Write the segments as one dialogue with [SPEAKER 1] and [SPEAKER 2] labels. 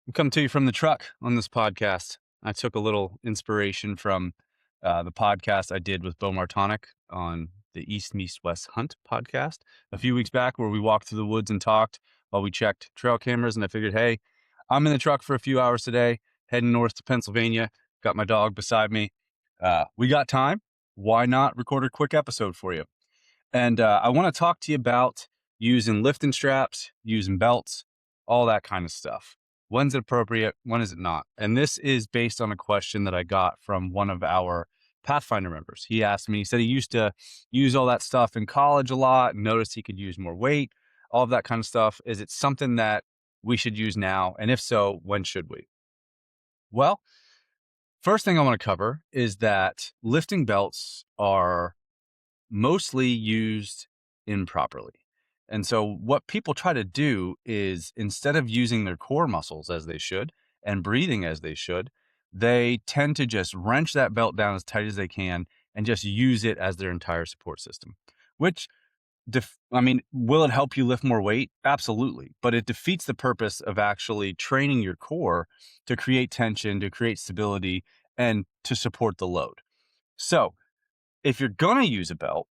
[SPEAKER 1] I'm coming to you from the truck on this podcast. I took a little inspiration from the podcast I did with Bo Martonic on the East Meets West Hunt podcast a few weeks back, where we walked through the woods and talked while we checked trail cameras. And I figured, hey, I'm in the truck for a few hours today, heading north to Pennsylvania. Got my dog beside me. We got time. Why not record a quick episode for you? And I want to talk to you about using lifting straps, using belts, all that kind of stuff. When's it appropriate? When is it not? And this is based on a question that I got from one of our Pathfinder members. He asked me, he said he used to use all that stuff in college a lot and noticed he could use more weight, all of that kind of stuff. Is it something that we should use now? And if so, when should we? Well, first thing I want to cover is that lifting belts are mostly used improperly. And so what people try to do is, instead of using their core muscles as they should and breathing as they should, they tend to just wrench that belt down as tight as they can and just use it as their entire support system, which will it help you lift more weight? Absolutely. But it defeats the purpose of actually training your core to create tension, to create stability, and to support the load. So if you're going to use a belt,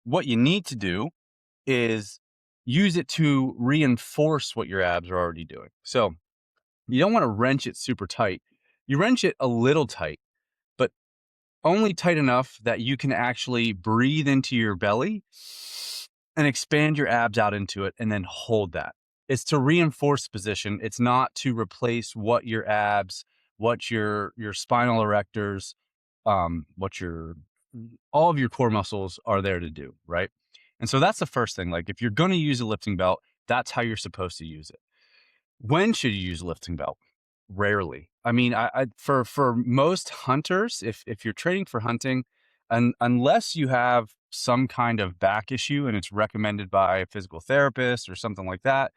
[SPEAKER 1] what you need to do is use it to reinforce what your abs are already doing. So you don't want to wrench it super tight. You wrench it a little tight, but only tight enough that you can actually breathe into your belly and expand your abs out into it and then hold that. It's to reinforce the position. It's not to replace what your abs, what your spinal erectors, what your all of your core muscles are there to do, right? And so that's the first thing. Like, if you're going to use a lifting belt, that's how you're supposed to use it. When should you use a lifting belt? Rarely. I mean, for most hunters, if you're training for hunting, and unless you have some kind of back issue and it's recommended by a physical therapist or something like that,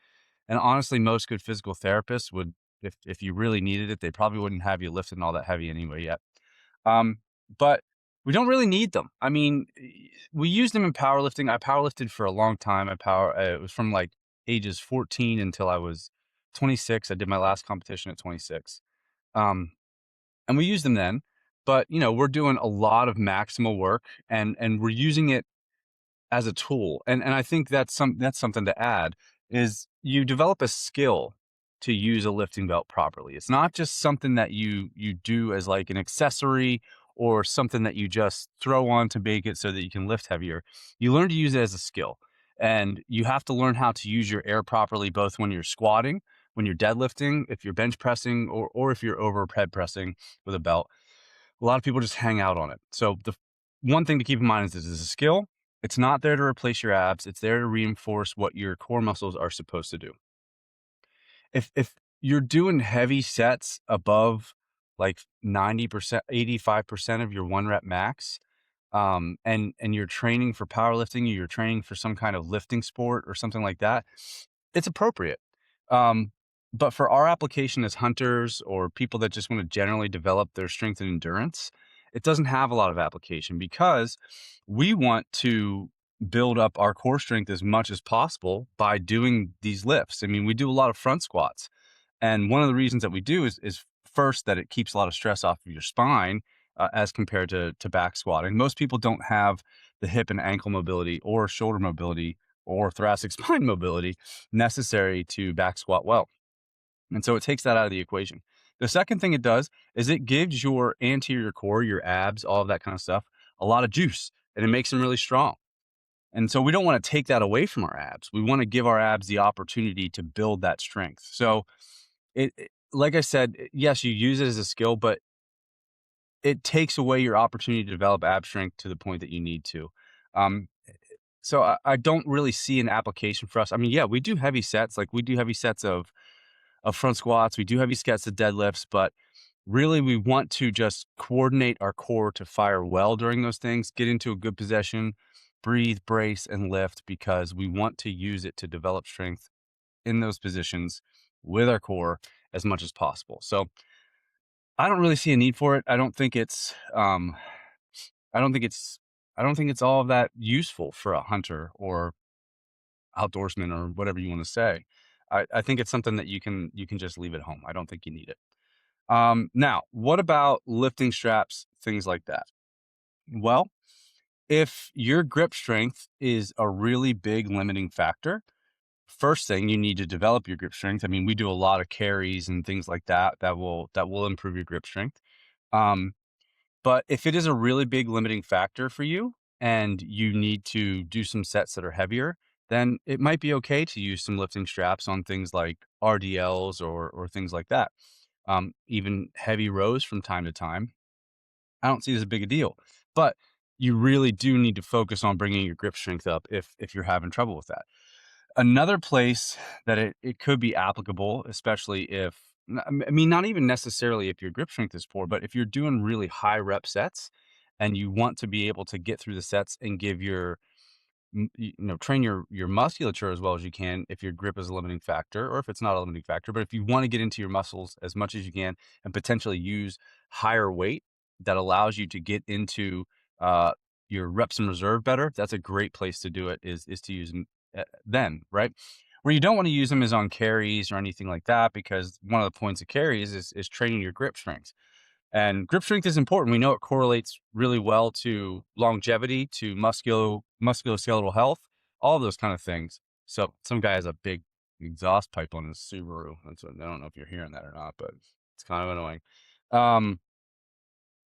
[SPEAKER 1] and honestly, most good physical therapists would, if you really needed it, they probably wouldn't have you lifting all that heavy anyway yet. Um, but we don't really need them. I mean, we use them in powerlifting. I powerlifted for a long time. It was from like ages 14 until I was 26. I did my last competition at 26. Um, and we use them then, but we're doing a lot of maximal work, and we're using it as a tool. And I think that's something to add, is you develop a skill to use a lifting belt properly. It's not just something that you do as like an accessory or something that you just throw on to make it so that you can lift heavier. You learn to use it as a skill, and you have to learn how to use your air properly, both when you're squatting, when you're deadlifting, if you're bench pressing, or if you're overhead pressing with a belt. A lot of people just hang out on it. So the one thing to keep in mind is this is a skill. It's not there to replace your abs. It's there to reinforce what your core muscles are supposed to do. If you're doing heavy sets above like 90%, 85% of your one rep max, and you're training for powerlifting, or you're training for some kind of lifting sport or something like that, it's appropriate. Um, but for our application as hunters or people that just want to generally develop their strength and endurance, it doesn't have a lot of application, because we want to build up our core strength as much as possible by doing these lifts. I mean, we do a lot of front squats. And one of the reasons that we do is first, that it keeps a lot of stress off of your spine, as compared to back squatting. Most people don't have the hip and ankle mobility or shoulder mobility or thoracic spine mobility necessary to back squat well. And so it takes that out of the equation. The second thing it does is it gives your anterior core, your abs, all of that kind of stuff, a lot of juice, and it makes them really strong. And so we don't want to take that away from our abs. We want to give our abs the opportunity to build that strength. So like I said, yes, you use it as a skill, but it takes away your opportunity to develop ab strength to the point that you need to. Um, so I don't really see an application for us. I mean, yeah, we do heavy sets. Like, we do heavy sets of front squats. We do heavy sets of deadlifts, but really we want to just coordinate our core to fire well during those things, get into a good position, breathe, brace, and lift, because we want to use it to develop strength in those positions with our core as much as possible. So I don't really see a need for it. I don't think it's, I don't think it's all that useful for a hunter or outdoorsman or whatever you want to say. I think it's something that you can just leave at home. I don't think you need it. Now, what about lifting straps, things like that? Well, if your grip strength is a really big limiting factor, first thing you need to develop your grip strength. I mean, we do a lot of carries and things like that that will improve your grip strength. Um, but if it is a really big limiting factor for you and you need to do some sets that are heavier, then it might be okay to use some lifting straps on things like RDLs or things like that. Even heavy rows from time to time. I don't see it as a big a deal, but you really do need to focus on bringing your grip strength up if you're having trouble with that. Another place that it could be applicable, especially if, I mean, not even necessarily if your grip strength is poor, but if you're doing really high rep sets and you want to be able to get through the sets and give your train your musculature as well as you can if your grip is a limiting factor or if it's not a limiting factor. But if you want to get into your muscles as much as you can and potentially use higher weight that allows you to get into uh, your reps in reserve better, that's a great place to do it, is to use them then, right? Where you don't want to use them is on carries or anything like that, because one of the points of carries is training your grip strength. And grip strength is important. We know it correlates really well to longevity, to musculoskeletal health, all of those kind of things. So some guy has a big exhaust pipe on his Subaru. That's what, I don't know if you're hearing that or not, but it's kind of annoying. Um,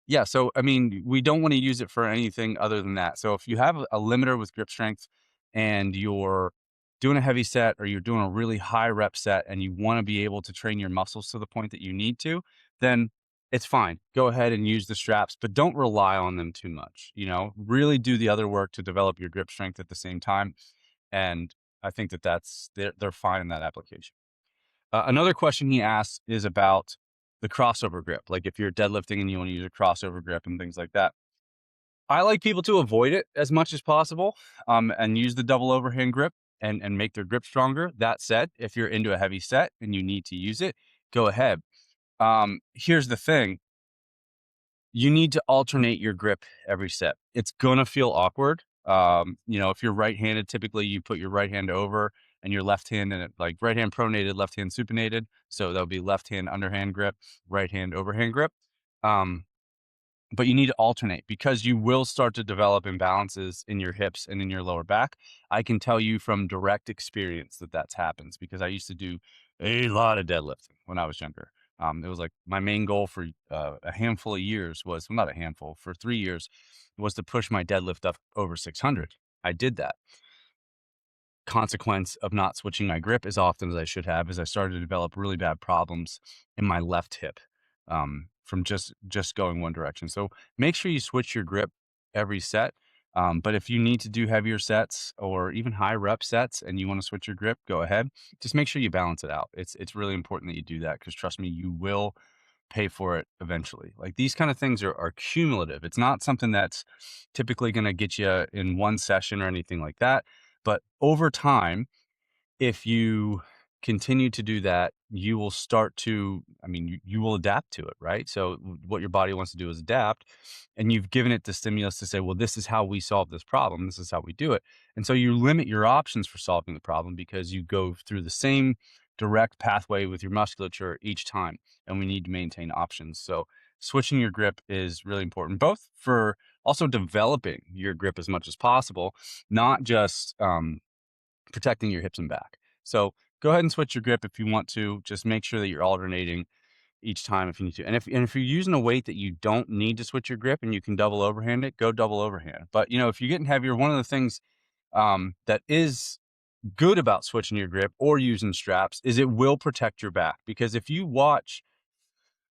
[SPEAKER 1] yeah, so I mean, we don't want to use it for anything other than that. So if you have a limiter with grip strength and you're doing a heavy set or you're doing a really high rep set and you want to be able to train your muscles to the point that you need to, then it's fine. Go ahead and use the straps, but don't rely on them too much. Really do the other work to develop your grip strength at the same time. And I think they're fine in that application. Another question he asks is about the crossover grip. Like if you're deadlifting and you want to use a crossover grip and things like that. I like people to avoid it as much as possible, and use the double overhand grip and make their grip stronger. That said, if you're into a heavy set and you need to use it, go ahead. Here's the thing. You need to alternate your grip every set. It's gonna feel awkward. If you're right-handed, typically you put your right hand over and your left hand in it, like right hand pronated, left hand supinated. So that'll be left hand underhand grip, right hand overhand grip. Um, but you need to alternate because you will start to develop imbalances in your hips and in your lower back. I can tell you from direct experience that happens because I used to do a lot of deadlifting when I was younger. It was like my main goal for a handful of years was, well, not a handful, for 3 years was to push my deadlift up over 600. I did that. Consequence of not switching my grip as often as I should have is I started to develop really bad problems in my left hip, from just going one direction. So make sure you switch your grip every set. But if you need to do heavier sets or even high rep sets and you want to switch your grip, go ahead. Just make sure you balance it out. It's really important that you do that because trust me, you will pay for it eventually. Like these kind of things are cumulative. It's not something that's typically going to get you in one session or anything like that. But over time, if you continue to do that, you will start to, I mean, you will adapt to it, right? So what your body wants to do is adapt, and you've given it the stimulus to say, well, this is how we solve this problem. This is how we do it. And so you limit your options for solving the problem because you go through the same direct pathway with your musculature each time. And we need to maintain options. So switching your grip is really important, both for also developing your grip as much as possible, not just, protecting your hips and back. So go ahead and switch your grip if you want to. Just make sure that you're alternating each time if you need to. And if you're using a weight that you don't need to switch your grip and you can double overhand it, go double overhand. But if you're getting heavier, one of the things that is good about switching your grip or using straps is it will protect your back. Because if you watch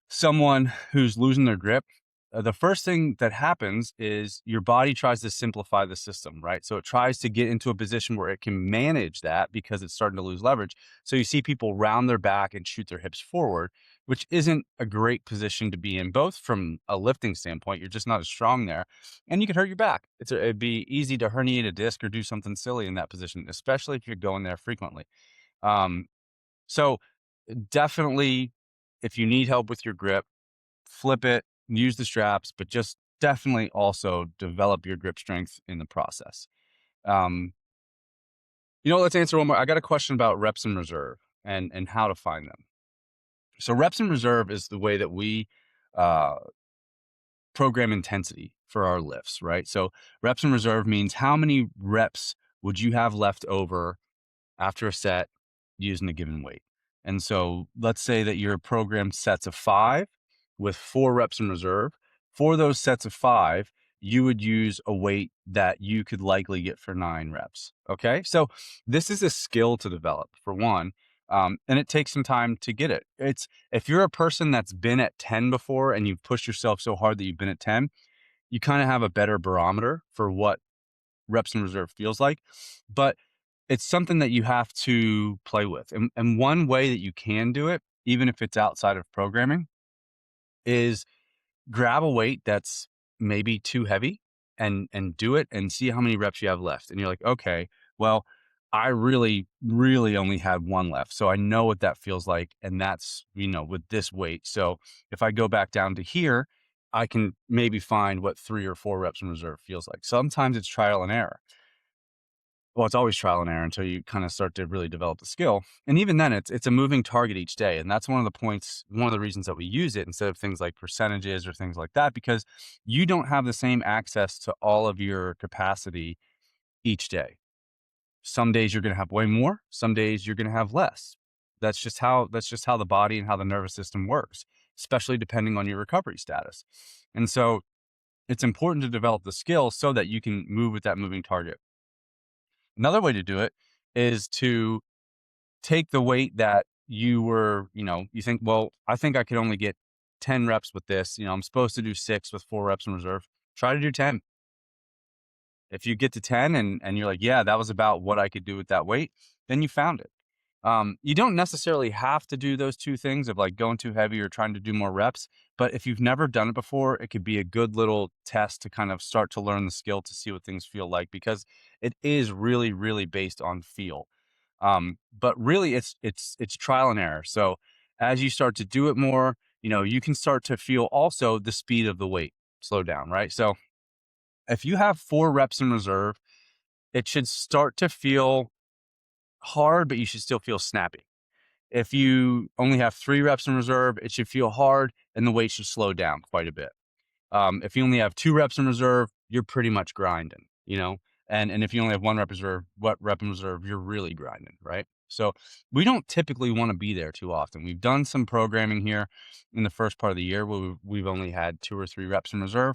[SPEAKER 1] someone who's losing their grip, the first thing that happens is your body tries to simplify the system, right? So it tries to get into a position where it can manage that because it's starting to lose leverage. So you see people round their back and shoot their hips forward, which isn't a great position to be in, both from a lifting standpoint, you're just not as strong there, and you could hurt your back. It'd be easy to herniate a disc or do something silly in that position, especially if you're going there frequently. Um, so definitely, if you need help with your grip, flip it, use the straps, but just definitely also develop your grip strength in the process. Um, let's answer one more. I got a question about reps in reserve. and how to find them. So reps in reserve is the way that we uh, program intensity for our lifts, right? So reps in reserve means how many reps would you have left over after a set using a given weight. And so let's say that your program sets of 5 with 4 reps in reserve. For those sets of 5, you would use a weight that you could likely get for 9 reps. Okay. So this is a skill to develop for one. And it takes some time to get it. It's if you're a person that's been at 10 before and you've pushed yourself so hard that you've been at 10, you kind of have a better barometer for what reps in reserve feels like. But it's something that you have to play with. And one way that you can do it, even if it's outside of programming, is grab a weight that's maybe too heavy and do it and see how many reps you have left. And you're like, okay, well, I really, really only had 1 left. So I know what that feels like. And that's, with this weight. So if I go back down to here, I can maybe find what 3 or 4 reps in reserve feels like. Sometimes it's trial and error. Well, it's always trial and error until you kind of start to really develop the skill. And even then it's a moving target each day. And that's one of the reasons that we use it instead of things like percentages or things like that, because you don't have the same access to all of your capacity each day. Some days you're going to have way more, some days you're going to have less. That's just how the body and how the nervous system works, especially depending on your recovery status. And so it's important to develop the skill so that you can move with that moving target. Another way to do it is to take the weight that you think, well, I think I could only get 10 reps with this. I'm supposed to do 6 with 4 reps in reserve. Try to do 10. If you get to 10 and you're like, yeah, that was about what I could do with that weight, then you found it. You don't necessarily have to do those two things of like going too heavy or trying to do more reps. But if you've never done it before, it could be a good little test to kind of start to learn the skill to see what things feel like, because it is really, really based on feel. But really it's trial and error. So as you start to do it more, you can start to feel also the speed of the weight slow down, right? So if you have 4 reps in reserve, it should start to feel hard, but you should still feel snappy. If you only have 3 reps in reserve, it should feel hard and the weight should slow down quite a bit. If you only have 2 reps in reserve, you're pretty much grinding, and if you only have 1 rep in reserve, you're really grinding, right? So we don't typically want to be there too often. We've done some programming here in the first part of the year where we've only had 2 or 3 reps in reserve.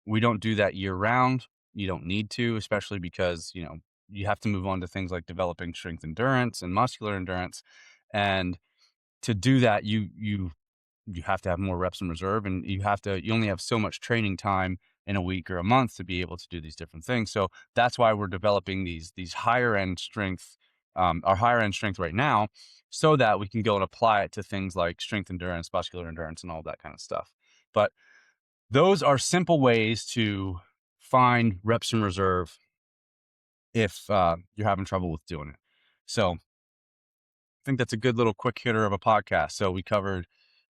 [SPEAKER 1] We don't do that year round. You don't need to, especially because, you have to move on to things like developing strength endurance and muscular endurance. And to do that, you have to have more reps in reserve, and you only have so much training time in a week or a month to be able to do these different things. So that's why we're developing these higher end strength, our higher end strength right now, so that we can go and apply it to things like strength endurance, muscular endurance, and all that kind of stuff. But those are simple ways to find reps in reserve if you're having trouble with doing it. So think that's a good little quick hitter of a podcast. So we covered,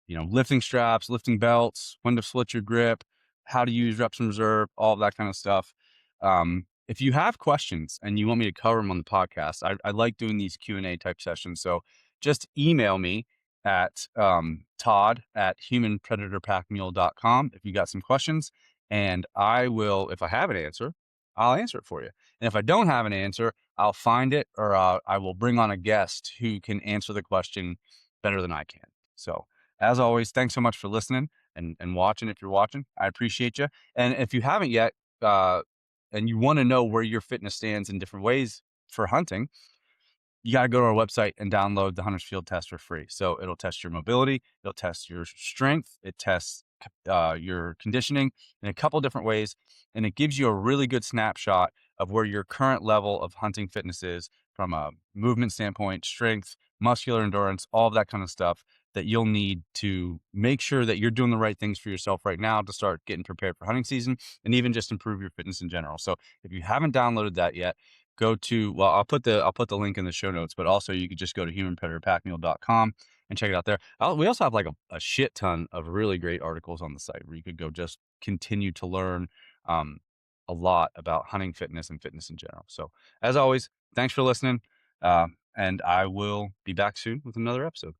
[SPEAKER 1] lifting straps, lifting belts, when to split your grip, how to use reps in reserve, all of that kind of stuff. If you have questions and you want me to cover them on the podcast, I like doing these Q&A type sessions. So just email me at Todd at humanpredatorpackmule.com if you got some questions. And I will, if I have an answer, I'll answer it for you. And if I don't have an answer, I'll find it, or I will bring on a guest who can answer the question better than I can. So as always, thanks so much for listening and watching. If you're watching, I appreciate you. And if you haven't yet, and you want to know where your fitness stands in different ways for hunting, you got to go to our website and download the Hunter's Field Test for free. So it'll test your mobility, it'll test your strength, it tests your conditioning in a couple different ways, and it gives you a really good snapshot of where your current level of hunting fitness is from a movement standpoint, strength, muscular endurance, all of that kind of stuff that you'll need to make sure that you're doing the right things for yourself right now to start getting prepared for hunting season and even just improve your fitness in general. So if you haven't downloaded that yet, I'll put the link in the show notes, but also you could just go to humanpredatorpackmule.com and check it out there. We also have like a shit ton of really great articles on the site where you could go just continue to learn a lot about hunting fitness and fitness in general. So as always, thanks for listening. And I will be back soon with another episode.